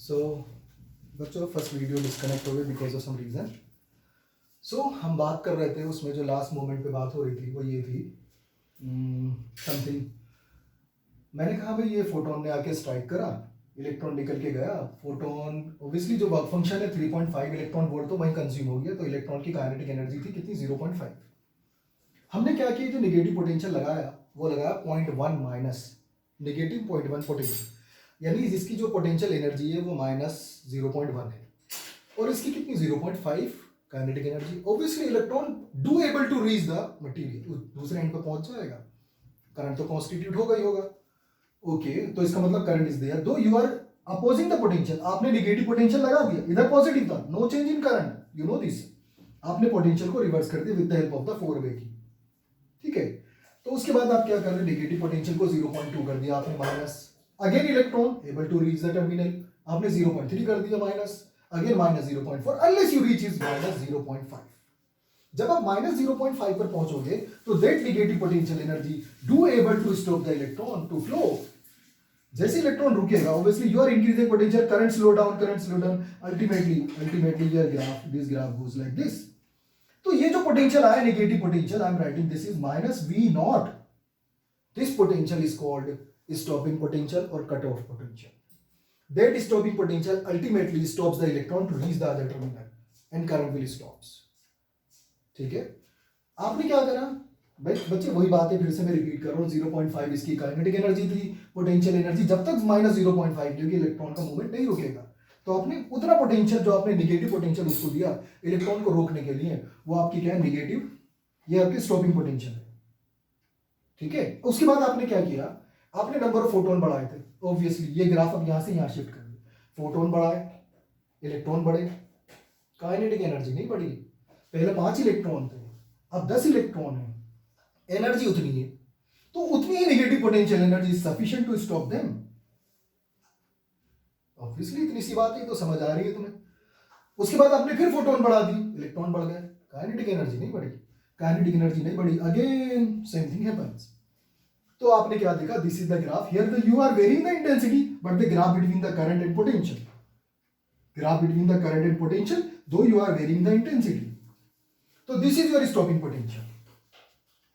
सो बच्चों first video disconnect हो गई बिकॉज ऑफ सम रीज़न। सो हम बात कर रहे थे, उसमें जो लास्ट मोमेंट पे बात हो रही थी वो ये थी समथिंग। मैंने कहा भाई ये फोटोन ने आके स्ट्राइक करा, इलेक्ट्रॉन निकल के गया। फोटोन ऑब्वियसली जो वर्क फंक्शन है 3.5 इलेक्ट्रॉन वोल्ट तो वहीं कंज्यूम हो गया, तो इलेक्ट्रॉन की काइनेटिक एनर्जी थी कितनी 0.5। हमने क्या किया, जो नेगेटिव पोटेंशियल लगाया वो लगाया 0.1 माइनस नेगेटिव 0.1 पोटेंशियल, यानी इसकी जो पोटेंशियल एनर्जी है वो -0.1 है और इसकी कितनी 0.5 kinetic energy. Obviously electron do able to reach the material, दूसरे एंड पे पहुंच जाएगा, करंट तो कॉन्स्टिट्यूट होगा ही होगा। ओके तो इसका मतलब current is there, though you are opposing the potential. आपने नेगेटिव पोटेंशियल लगा दिया, इधर पॉजिटिव था, no change in current, you know this. आपने पोटेंशियल को रिवर्स कर दिया with the help of the 4 way की, ठीक है। तो उसके बाद आप क्या कर रहे, नेगेटिव पोटेंशियल को 0.2 कर दिया आपने minus, again electron able to reach the terminal, आपने 0.3 कर दिया minus, again -0.4 unless you reach is -0.5। जब आप -0.5 पर पहुंचोगे तो that negative potential energy do able to stop the electron to flow. जैसे इलेक्ट्रॉन रुकेगा, obviously you are increasing potential, current slow down, ultimately your graph, this graph goes like this. तो ये जो पोटेंशियल आया negative potential, I am writing this is -V0। This potential is called stopping potential और cut off potential. That stopping potential ultimately stops the electron to reach the other terminal and current will stops. ठीक है, आपने क्या करा भाई बच्चे, वही बात है, फिर से मैं रिपीट कर रहा हूँ। 0.5 इसकी काइनेटिक एनर्जी थी, पोटेंशियल एनर्जी जब तक -0.5 नहीं होगी इलेक्ट्रॉन का मूवमेंट नहीं रुकेगा। तो आपने उतना पोटेंशियल जो आपने नेगेटिव पोटेंशियल उसको दिया इलेक्ट्रॉन को रोकने के लिए, वो आपकी क्या है, नेगेटिव, ये आपकी स्टॉपिंग पोटेंशियल है। ठीक है, उसके बाद आपने क्या किया, आपने नंबर ऑफ फोटोन बढ़ाए थे। ऑब्वियसली ये ग्राफ अब यहां से यहां शिफ्ट कर दिया, फोटोन बढ़ाए, इलेक्ट्रॉन बढ़े, काइनेटिक एनर्जी नहीं बढ़ी। पहले 5 इलेक्ट्रॉन थे, अब 10 इलेक्ट्रॉन है, एनर्जी उतनी है, तो उतनी ही negative potential energy sufficient to stop them. Obviously इतनी सी बात है, तो समझ आ रही है तुम्हें। उसके बाद आपने फिर फोटोन बढ़ा दी, इलेक्ट्रॉन बढ़ गए, काइनेटिक एनर्जी नहीं बढ़ी, काइनेटिक एनर्जी नहीं बढ़ी, अगेन सेम थिंग हैपेंस। तो आपने क्या देखा, this is the graph, here the you are varying the intensity but the graph between the current and potential, graph between the current and potential though you are varying the intensity. तो this is your stopping potential,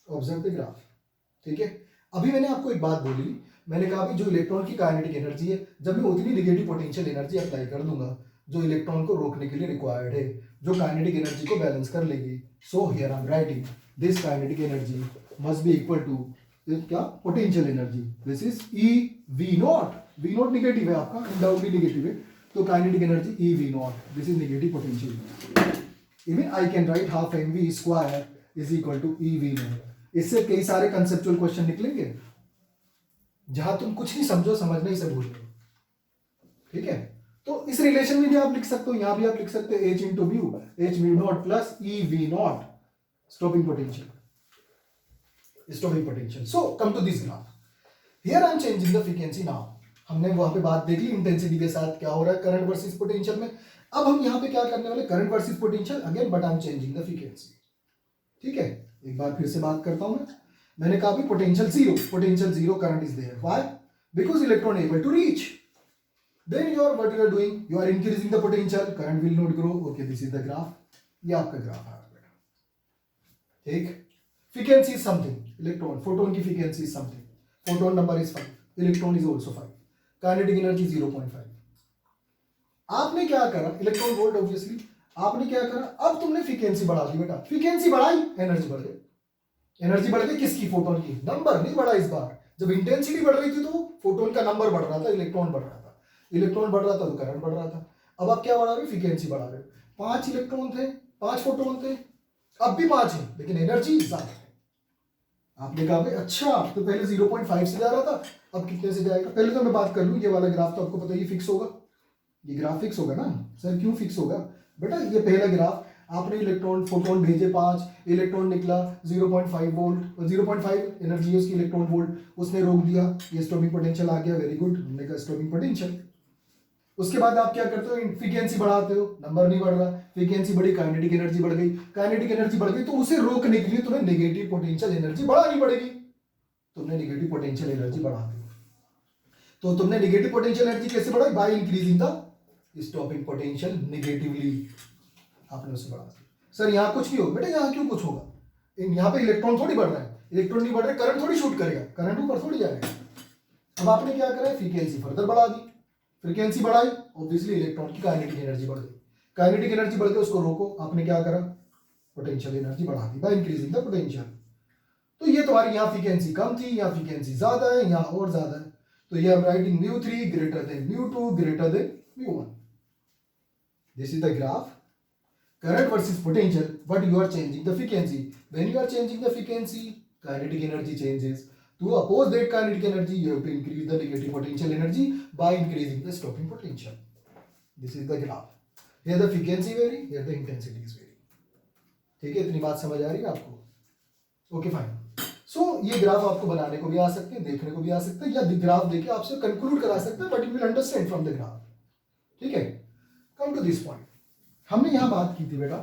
observe the graph. ठीक है, अभी मैंने आपको एक बात बोली, मैंने कहा जो इलेक्ट्रॉन की काइनेटिक एनर्जी है, जब मैं उतनी नेगेटिव पोटेंशियल एनर्जी अप्लाई कर दूंगा जो इलेक्ट्रॉन को रोकने के लिए रिक्वायर्ड है, जो काइनेटिक एनर्जी को बैलेंस कर लेगी। So here I am writing this kinetic energy must be equal to क्या, potential energy, this is EV0। V0 negative है आपका, अनडाउटली नेगेटिव है, तो kinetic energy EV0, this is negative potential. Even I can write half mv square is equal to EV0। इससे कई सारे conceptual question निकलेंगे जहां तुम कुछ नहीं समझो, समझने ही से भूल गए। ठीक है, तो इस रिलेशन में भी आप लिख सकते हो, यहां भी आप लिख सकते हो H into mu, HV0 plus EV0 stopping potential, stopping potential. So come to this graph, here I am changing the frequency now. हमने वहां पे बात देख ली इंटेंसिटी के साथ क्या हो रहा है करंट वर्सेस पोटेंशियल में। अब हम यहां पे क्या करने वाले, current versus potential again, but I am changing the frequency. ठीक है, एक बार फिर से बात करता हूं मैंने कहा भी potential zero, current is there, why, because electron able to reach. Then what you are doing, you are increasing the potential, current will not grow। okay, this is the graph, ये आपका ग्राफ है बेटा। ठीक, frequency is something, electron, photon की frequency is something, photon number is 5, electron is also 5, kinetic energy 0.5। आपने क्या करा, electron volt obviously, आपने क्या करा, अब तुमने फ्रीक्वेंसी बढ़ा दी बेटा, फ्रीक्वेंसी बढ़ाई, एनर्जी बढ़ गई। एनर्जी बढ़ गई किसकी, फोटोन की, नंबर नहीं बढ़ा इस बार। जब इंटेंसिटी बढ़ रही थी तो फोटोन का नंबर बढ़ रहा था, इलेक्ट्रॉन बढ़ रहा था, इलेक्ट्रॉन बढ़ रहा था तो करंट बढ़ रहा था। अब आप क्या बढ़ा रहे हो, फ्रीक्वेंसी बढ़ा रहे हो। 5 इलेक्ट्रॉन थे, 5 फोटोन थे, अब भी 5 है, लेकिन एनर्जी ज्यादा है। आपने कहा भाई अच्छा, तो पहले 0.5 से जा रहा था, अब कितने से जाएगा। पहले तो मैं बात कर लूं, ये वाला ग्राफ तो आपको पता है ये फिक्स होगा, ये ग्राफ फिक्स होगा ना सर, क्यों फिक्स होगा बेटा, ये पहला ग्राफ, आपने इलेक्ट्रॉन फोटोन भेजे 5, इलेक्ट्रॉन निकला 0.5 वोल्ट, 0.5 एनर्जी है उसकी, इलेक्ट्रॉन वोल्ट, उसने रोक दिया, ये स्टॉपिंग पोटेंशियल आ गया, वेरी गुड, हमने कहा स्टॉपिंग पोटेंशियल। उसके बाद आप क्या करते हो, फ्रीक्वेंसी बढ़ाते हो, नंबर नहीं बढ़ रहा, फ्रीक्वेंसी बढ़ी, काइनेटिक एनर्जी बढ़ गई, काइनेटिक एनर्जी बढ़ गई, तो उसे रोकने के लिए तुम्हें नेगेटिव पोटेंशियल एनर्जी बढ़ानी पड़ेगी। तुमने नेगेटिव पोटेंशियल एनर्जी बढ़ा दी, तो तुमने नेगेटिव पोटेंशियल एनर्जी कैसे बढ़ाई, by increasing the stopping potential negatively, आपने उसे बढ़ा दिया। सर यहाँ कुछ नहीं होगा बेटा, यहाँ क्यों कुछ होगा, यहाँ पे इलेक्ट्रॉन थोड़ी बढ़ रहा है, इलेक्ट्रॉन नहीं बढ़ रहा है, करंट थोड़ी शूट करेगा, करंट ऊपर थोड़ी जाएगा। अब आपने क्या करा है, फ्रीक्वेंसी फर्दर बढ़ा दी, फ्रीक्वेंसी बढ़ाई, ऑब्वियसली इलेक्ट्रॉन की काइनेटिक एनर्जी बढ़ गई, काइनेटिक एनर्जी बढ़ गई, उसको रोको, आपने क्या करा, पोटेंशियल एनर्जी बढ़ा दी बाय इंक्रीजिंग द पोटेंशियल। तो ये तुम्हारी यहाँ फ्रीक्वेंसी कम थी, यहाँ फ्रीक्वेंसी ज्यादा है, यहाँ और ज्यादा है, तो ये हम writing μ3 greater than μ2 greater than μ1। This is the graph current versus potential, but you are changing the frequency. When you are changing the frequency, kinetic energy changes. To oppose that kinetic energy, you have to increase the negative potential energy by increasing the stopping potential. This is the graph. Here the frequency vary, here the intensity is vary. ठीक है, इतनी बात समझ आ रही है आपको? Okay fine. सो ये graph आपको बनाने को भी आ सकते हैं, देखने को भी आ सकते हैं, या ग्राफ देके आपसे कंक्लूड करा सकते हैं, but you will understand from the graph. ठीक है, कम टू दिस पॉइंट। हमने यहाँ बात की थी बेटा,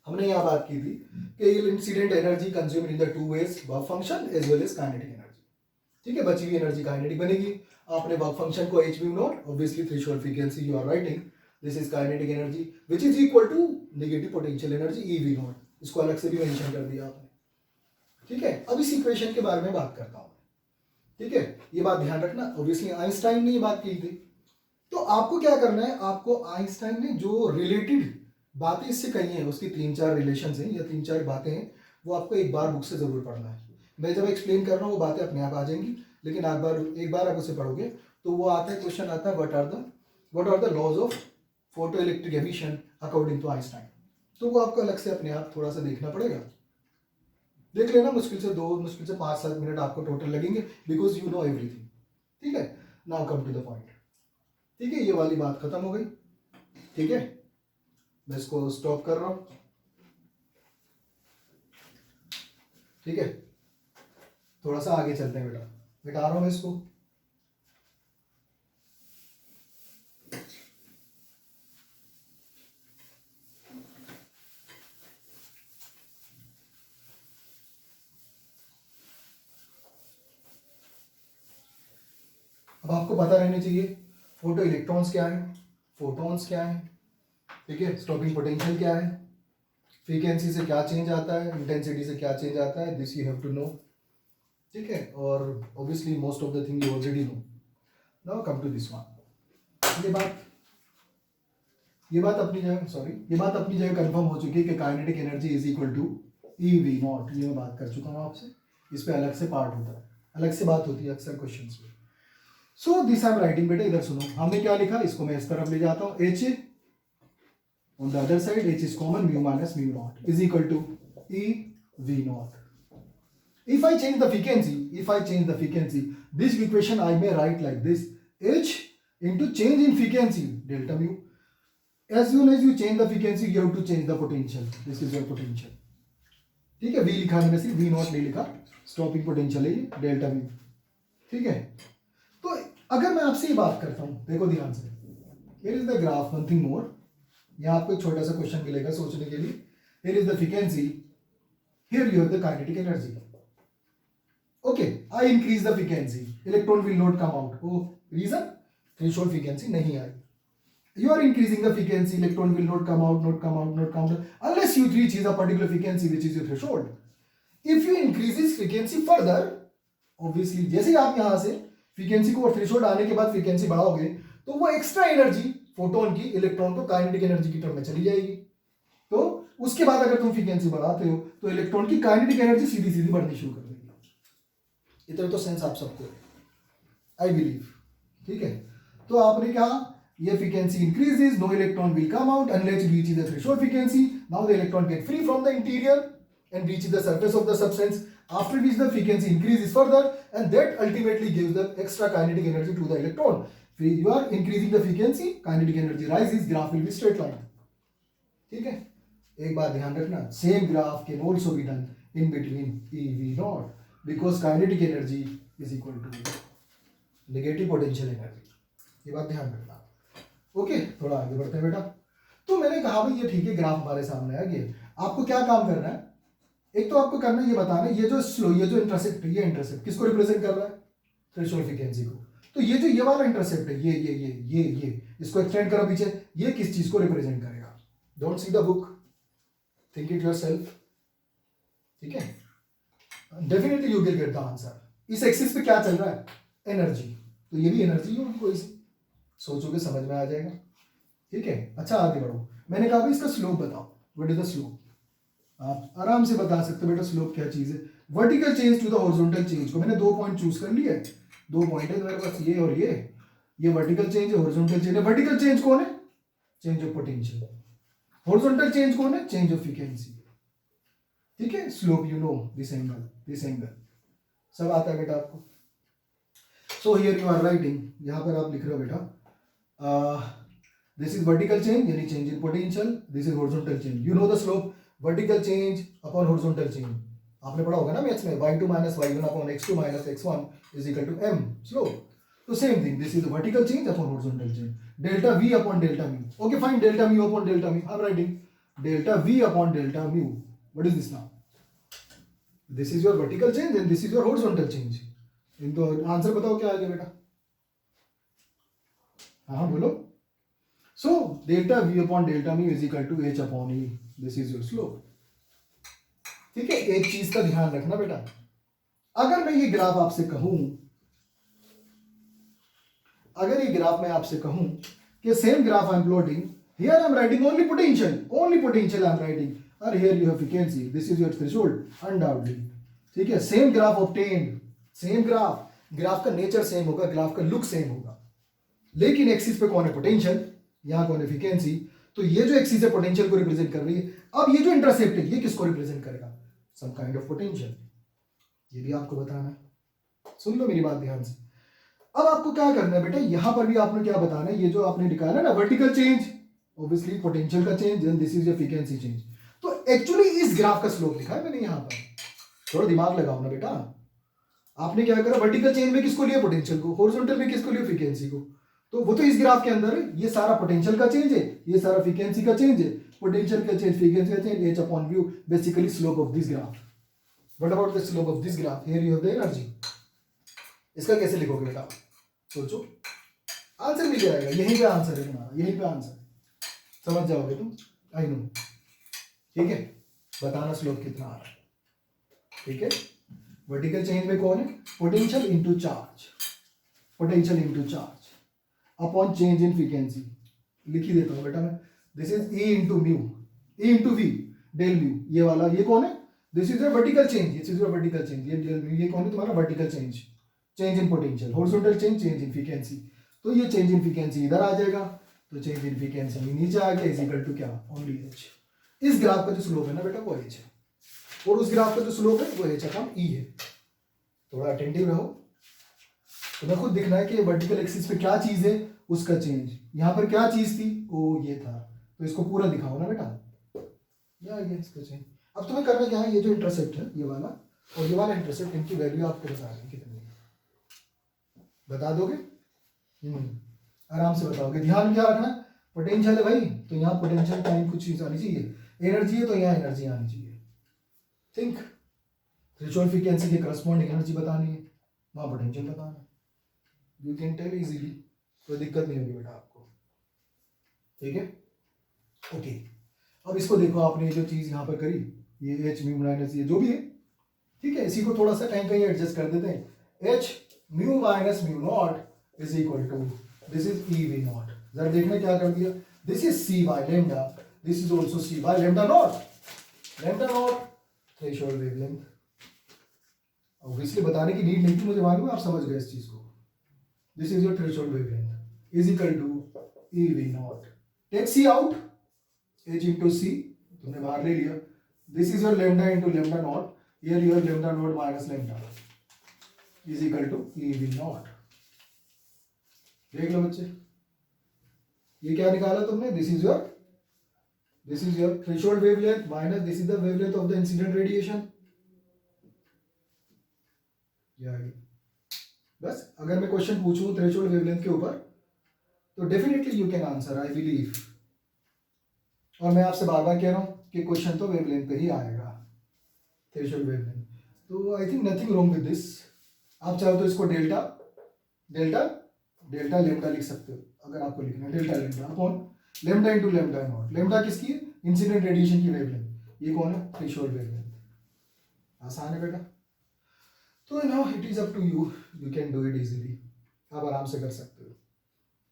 हमने यहाँ बात की थी कि incident energy consumed in the two ways, work function as well as kinetic energy. ठीक है, बची हुई एनर्जी काइनेटिक बनेगी। आपने वर्क फंक्शन को h v nought, obviously threshold frequency you are writing, this is kinetic energy which is equal to negative potential energy e v nought, इसको अलग से भी मेंशन कर दिया आपने। ठीक है, अब इस इक्वेशन के बारे में बात करता हूँ। ठीक है, ये बात ध्यान रखना, ऑब्वियसली आइंस्टाइन ने ये बात की थी। तो आपको क्या करना है, आपको आइंस्टाइन ने जो रिलेटेड बातें इससे कही हैं, उसकी 3-4 रिलेशंस हैं या 3-4 बातें हैं, वो आपको एक बार बुक से जरूर पढ़ना है। मैं जब एक्सप्लेन कर रहा हूँ वो बातें अपने आप आ जाएंगी, लेकिन एक बार आप उसे पढ़ोगे तो वो आता है, क्वेश्चन आता है what are the laws of photoelectric emission according to Einstein. तो वो आपको अलग से अपने आप थोड़ा सा देखना पड़ेगा, देख लेना, मुश्किल से 5-7 मिनट आपको टोटल लगेंगे, बिकॉज यू नो एवरीथिंग। ठीक है, now come to the point. ठीक है, ये वाली बात खत्म हो गई। ठीक है, मैं इसको स्टॉप कर रहा हूं। ठीक है, थोड़ा सा आगे चलते हैं बेटा, मिटा रहा हूं मैं इसको। अब आपको पता रहना चाहिए फोटो इलेक्ट्रॉन्स क्या है, फोटॉन्स क्या है। ठीक है, स्टॉपिंग पोटेंशियल क्या है, फ्रीक्वेंसी से क्या चेंज आता है, इंटेंसिटी से क्या चेंज आता है, this you have to know. ठीक है, और obviously most of the thing you already know. Now come to this one. ये बात अपनी जगह कंफर्म हो चुकी है कि kinetic energy is equal to E V nought. ये मैं बात कर चुका हूँ आपसे, इस पे अलग से पार्ट होता है, अलग से बात होती है अक्सर क्वेश्चंस में। So this I am writing बेटा, इधर सुनो, हमने क्या लिखा, इसको मैं इस तरफ ले जाता हूँ, H on the other side, h is common, mu minus mu naught is equal to e v naught. If I change the frequency, this equation I may write like this: h into change in frequency delta mu. As soon as you change the frequency, you have to change the potential. This is your potential. ठीक है, v लिखा मैंने, सिर्फ v naught नहीं लिखा, stopping potential है ये, delta mu। ठीक है, तो अगर मैं आपसे ये बात करता हूँ, देखो ध्यान से, here is the graph, one thing more, यहाँ आपको एक छोटा सा क्वेश्चन मिलेगा सोचने के लिए। Here is the frequency, here you have the kinetic energy. Okay, I increase the frequency, electron will not come out. Oh, reason? Threshold frequency नहीं आई। You are increasing the frequency, electron will not come out, unless you reach a particular frequency which is your threshold. If you increase this frequency further, obviously जैसे ही आप यहाँ से frequency को और threshold आने के बाद फ्रीक्वेंसी बढ़ाओगे, तो वो एक्स्ट्रा एनर्जी फोटोन की इलेक्ट्रॉन को काइनेटिक एनर्जी की टर्म में चली जाएगी। तो उसके बाद अगर तुम फ्रीक्वेंसी बढ़ाते हो तो इलेक्ट्रॉन की काइनेटिक एनर्जी सीधी सीधी बढ़नी शुरू कर देगी। इतना तो सेंस आप सबको है, आई बिलीव। ठीक है, तो आपने कहा ये frequency increases, no electron will come out unless it reaches the threshold frequency. Now the electron get free from the interior and reaches the surface of the substance, after which the frequency increases further, and that ultimately gives the extra kinetic energy to the electron. You are increasing the frequency, kinetic energy rises, graph will be straight line. ठीक है, एक बात ध्यान रखना, same graph can also be done in between E V naught, because kinetic energy is equal to negative potential energy. ये बात ध्यान रखना। ओके, थोड़ा आगे बढ़ते हैं बेटा। तो मैंने कहा भाई ये ठीक है, ग्राफ हमारे सामने आ गया, आपको क्या काम करना है, एक तो आपको करना ये बताना, ये जो स्लो, ये जो इंटरसेप्ट, ये इंटरसेप्ट किसको रिप्रेजेंट कर रहा है, थ्रेशोल्ड फ्रीक्वेंसी को। तो ये वाला इंटरसेप्ट है, ये इसको एक्सटेंड करो पीछे, ये किस चीज को रिप्रेजेंट करेगा? Don't see the book, think it yourself, ठीक है? Definitely you will get the answer. इस एक्सिस पे क्या चल रहा है? एनर्जी, तो ये भी एनर्जी होगी कोई सी, सोचोगे समझ में आ जाएगा, ठीक है? अच्छा आगे बढ़ो, मैंने कहा भाई इसका स्लोप बताओ, व्हाट इज द स्लोप? आप आराम से बता सकते हो बेटा स्लोप क्या चीज है। Vertical change to the horizontal change को मैंने 2 पॉइंट चूज कर लिए, 2 पॉइंट है मेरे पास, ये और ये वर्टिकल चेंज है, हॉरिजॉन्टल चेंज है। वर्टिकल चेंज कौन है? Change of potential. Horizontal change कौन है? चेंज ऑफ फ्रीक्वेंसी, ठीक है? Slope you know, this angle सब आता है बेटा आपको। So here you are writing, यहां पर आप लिख रहे हो बेटा दिस इज वर्टिकल चेंज यानी change in potential, this is horizontal change. You know the slope, vertical change upon horizontal change, आपने पढ़ा होगा ना मैथ्स में, y2 minus y1 upon x2 minus x1 is equal to m slope. तो same thing, this is vertical change upon horizontal change, delta v upon delta mu. Okay fine, delta mu upon delta mu, I am writing delta v upon delta mu. What is this now? This is your vertical change and this is your horizontal change. इनको answer बताओ क्या आ गया बेटा? हाँ बोलो। So delta v upon delta mu is equal to h upon e, this is your slope, ठीक है? एक चीज का ध्यान रखना बेटा, अगर मैं ये ग्राफ आपसे कहूं, अगर ये ग्राफ मैं आपसे कहूं कि same graph I am plotting, here I am writing only potential I am writing, और here you have frequency, this is your threshold undoubtedly, ठीक है? Same graph obtained, same graph का नेचर सेम होगा, graph का look same होगा, लेकिन axis पे कौन है? पोटेंशियल, यहां कौन है? फ्रीक्वेंसी। तो ये जो एक्सिस है पोटेंशियल को रिप्रेजेंट कर रही है। अब ये जो इंटरसेप्ट है ये किसको रिप्रेजेंट करेगा? सम काइंड ऑफ पोटेंशियल, ये भी आपको बताना है। सुन लो मेरी बात ध्यान से। अब आपको क्या करना है बेटा, यहां पर भी आपने क्या बताना है, ये जो आपने निकाला ना वर्टिकल चेंज, ऑब्वियसली पोटेंशियल का change, and this is your frequency change. तो एक्चुअली इस ग्राफ का स्लोप लिखा है मैंने यहां पर, थोड़ा दिमाग लगाओ ना बेटा। आपने क्या करा, वर्टिकल चेंज में किसको लिया? पोटेंशियल को। हॉरिजॉन्टल में किसको लिया? फ्रीक्वेंसी को। तो वो तो इस ग्राफ के अंदर है, ये सारा पोटेंशियल का चेंज है, ये सारा फ्रीक्वेंसी का चेंज है, पोटेंशियल का चेंज, फ्रीक्वेंसी का change, h upon mu, basically slope of this graph. What about the slope of this graph? Here you have the energy. इसका कैसे लिखोगे बेटा? सोचो, आंसर मिल जाएगा, यहीं पे आंसर है तुम्हारा, यहीं पे आंसर, समझ जाओगे तुम, आई नो, ठीक है? बताना स्लोप कितना आ रहा है, ठीक है? वर्टिकल चेंज में कौन है? Potential into charge, potential into charge upon change in frequency. लिख ही देता हूं बेटा मैं, this is E into mu, E into V, del mu, ये वाला, ये कौन है? This is your vertical change, this is your vertical change, ये डेल म्यू, ये कौन है तुम्हारा? Vertical change, change in potential, horizontal change, change in frequency. तो ये चेंज इन फ्रीक्वेंसी इधर आ जाएगा, तो चेंज इन फ्रीक्वेंसी नीचे आ गया, इज इक्वल टू क्या? Only h। इस ग्राफ का जो स्लोप है ना बेटा वो h है, और उस ग्राफ का जो स्लोप है वो h अपॉन e है। थोड़ा अटेंटिव रहो, तुम्हें खुद दिखना है कि वर्टिकल एक्सिस पे क्या चीज है, उसका चेंज। यहां पर क्या चीज थी? ओ ये था, तो इसको पूरा दिखाओ ना बेटा, ये इसका चेंज। अब तुम्हें करना क्या है, ये जो इंटरसेप्ट है ये वाला और ये वाला इंटरसेप्ट, इनकी वैल्यू आपको बता दें कितनी है, बता दोगे? आराम से बताओगे। ध्यान क्या रखना, पोटेंशियल है भाई, तो यहाँ पोटेंशियल टाइम कुछ चीज आनी चाहिए, एनर्जी है तो यहाँ एनर्जी आनी चाहिए। थिंक, थ्रेशोल्ड फ्रीक्वेंसी के करस्पॉन्डिंग एनर्जी बतानी है, वहाँ पोटेंशियल बताना है, यू कैन टेल इजीली, कोई दिक्कत नहीं होगी बेटा आपको, ठीक है? ओके, अब इसको देखो, आपने जो चीज यहाँ पर करी, ये h म्यू माइनस ये जो भी है, ठीक है? इसी को थोड़ा सा कहीं कहीं एडजस्ट कर देते हैं, h mu minus mu nought is equal to, this is e we nought. जरा देखना क्या कर दिया, this is c by lambda, this is also c by lambda nought, threshold wavelength. Obviously बताने की नीड नहीं थी, मुझे मालूम है आप समझ गए इस चीज को। This is your threshold wavelength is equal to E V naught, take C out, h into C तुमने बाहर ले लिया, this is your lambda into lambda naught, here your lambda naught minus lambda is equal to E V naught. देख लो बच्चे, ये क्या निकाला तुमने, this is your threshold wavelength minus this is the wavelength of the incident radiation. बस अगर मैं क्वेश्चन पूछूं थ्रेशोल्ड वेवलेंथ के ऊपर तो definitely you can answer, I believe. और मैं आपसे बार बार कह रहा हूं कि क्वेश्चन तो वेवलेंथ पे ही आएगा, थ्रेशोल्ड वेवलेंथ। तो I think nothing wrong with this. आप चाहो तो इसको डेल्टा डेल्टा लेमडा लिख सकते हो अगर आपको लिखना है, delta lambda upon lambda into lambda nought. Lambda किसकी है? इंसिडेंट रेडिएशन की वेवलेंथ। ये कौन है? Threshold wavelength. आसान है बेटा। तो now it is up to you, you can do it easily, आप आराम से कर सकते हो।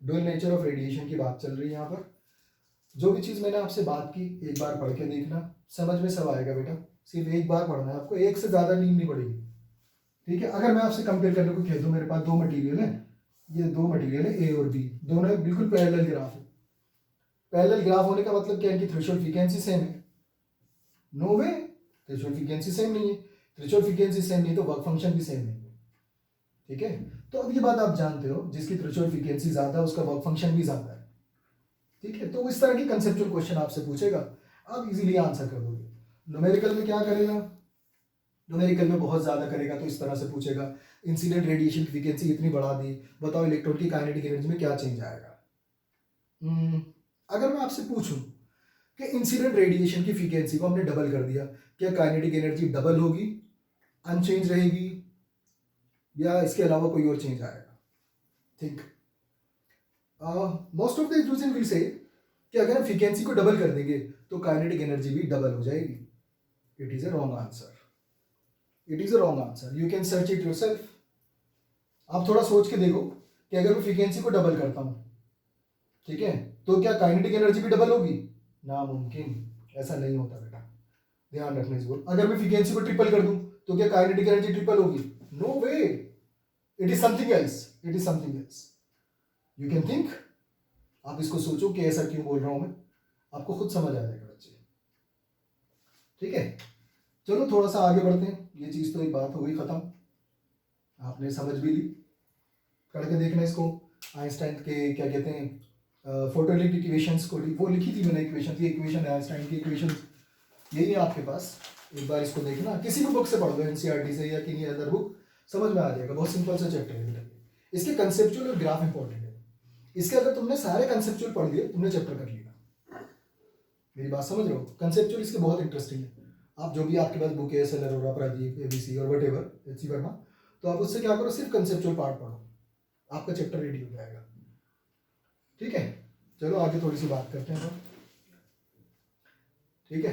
डुअल नेचर ऑफ रेडिएशन की बात चल रही है यहाँ पर। जो भी चीज़ मैंने आपसे बात की एक बार पढ़ के देखना, समझ में सब आएगा बेटा। सिर्फ एक बार पढ़ना है आपको, एक से ज़्यादा नींद नहीं पड़ेगी, ठीक है। अगर मैं आपसे कंपेयर करने को कह दूँ, मेरे पास दो मटेरियल है, ये दो मटेरियल है ए और बी, दोनों बिल्कुल पैरेलल ग्राफ है। पैरेलल ग्राफ होने का मतलब क्या है कि थ्रेशोल्ड फ्रीक्वेंसी सेम है? नो वे, थ्रेशोल्ड फ्रीक्वेंसी सेम नहीं है। थ्रेशोल्ड फ्रीक्वेंसी सेम नहीं तो वर्क फंक्शन भी सेम नहीं है, ठीक है। तो अब ये बात आप जानते हो, जिसकी थ्रेशोल्ड फ्रीक्वेंसी ज़्यादा है उसका वर्क फंक्शन भी ज़्यादा है, ठीक है। तो इस तरह की कंसेप्चुअल क्वेश्चन आपसे पूछेगा, आप इजीली आंसर कर दोगे। न्यूमेरिकल में क्या करेगा? न्यूमेरिकल में बहुत ज़्यादा करेगा, तो इस तरह से पूछेगा, इंसिडेंट रेडिएशन फ्रीक्वेंसी इतनी बढ़ा दी, बताओ इलेक्ट्रॉन की काइनेटिक एनर्जी में क्या चेंज आएगा। अगर मैं आपसे पूछूं कि इंसिडेंट रेडिएशन की फ्रीक्वेंसी को हमने डबल कर दिया, क्या काइनेटिक एनर्जी डबल होगी, अनचेंज रहेगी, या इसके अलावा कोई और चेंज आएगा? Think. Most of the equation will say कि अगर हम फ्रीक्वेंसी को डबल कर देंगे तो काइनेटिक एनर्जी भी डबल हो जाएगी। It is a wrong answer, it is a wrong answer, you can search it yourself. आप थोड़ा सोच के देखो कि अगर मैं फ्रीक्वेंसी को डबल करता हूं, ठीक है, तो क्या काइनेटिक एनर्जी भी डबल होगी? नामुमकिन, ऐसा नहीं होता बेटा, ध्यान रखने से बोल। अगर मैं फ्रीक्वेंसी को ट्रिपल कर दूं तो क्या काइनेटिक एनर्जी ट्रिपल होगी? No way, it is something else, it is something else. You can think, आप इसको सोचो कि ऐसा क्यों बोल रहा हूं मैं, आपको खुद समझ आ जाएगा बच्चे, ठीक है। चलो थोड़ा सा आगे बढ़ते हैं, ये चीज तो एक बात हो गई खत्म, आपने समझ भी ली। पढ़ के देखना इसको, आइंस्टाइन के क्या कहते हैं फोटोइलेक्ट्रिक इक्वेशंस को, वो लिखी थी मैंने इक्वेशन, ये इक्वेशन है आइंस्टाइन की इक्वेशन, यही है आपके पास। एक बार इसको देखना, किसी भी बुक से पढ़ लो, एनसीईआरटी से या किसी अदर बुक, समझ में आ जाएगा। बहुत सिंपल सा चैप्टर है बेटा, इसके कंसेप्चुअल और ग्राफ इंपॉर्टेंट है। इसके अगर तुमने सारे कंसेप्चुअल पढ़ लिए, तुमने चैप्टर कर लिया। मेरी बात समझ रहे हो? कंसेप्चुअल इसके बहुत इंटरेस्टिंग है। आप जो भी आपके पास बुक है, S L Arora, Pradeep, ABC और वट एवर, एच वर्मा, तो आप उससे क्या करो, सिर्फ कंसेप्चुअल पार्ट पढ़ो, आपका चैप्टर रेडी हो जाएगा, ठीक है। चलो आगे थोड़ी सी बात करते हैं, ठीक है।